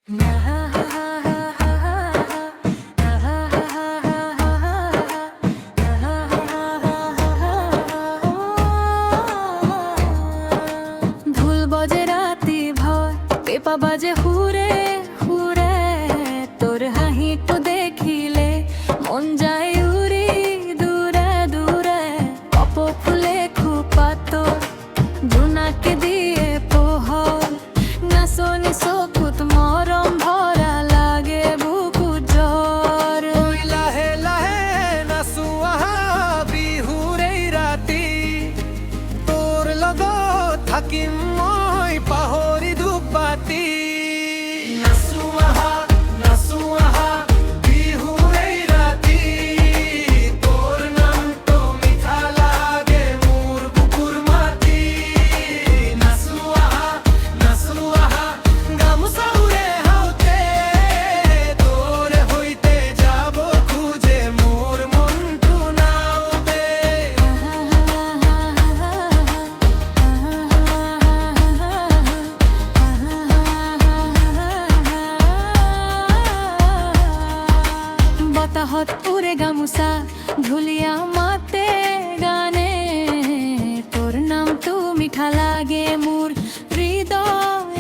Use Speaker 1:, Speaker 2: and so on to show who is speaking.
Speaker 1: ধুল বজে রাতি ভয় পেপা বাজে হুরে হুরে তোর হাহিটু দেখিলে মন যায় উড়ি দূরে দূরে কপ ফুলে খুপা তোর জোনাকে দিয়ে পোহর নাচনি চকুত মরম ভরা লাগে বুকু জ্বর
Speaker 2: লাহে লাহে নাচো আহা বিহুৰ এই ৰাতি তোৰ লগত থাকিম মই পাহৰি দুবাতি নাচো আহা বিহুৰ এই ৰাতি তোৰ নামটো মিঠা লাগে মোৰ বুকুৰ মাটি নাচো আহা গামোচা উৰে হাওঁতে তোৰ সৈতে যাব খোজে মোৰ মনটো নাওঁতে
Speaker 1: বতাহত উড়ে গামোচা ঢুলিয়া মাতে গানে তোর নাম তো মিঠা লাগে মোর হৃদয়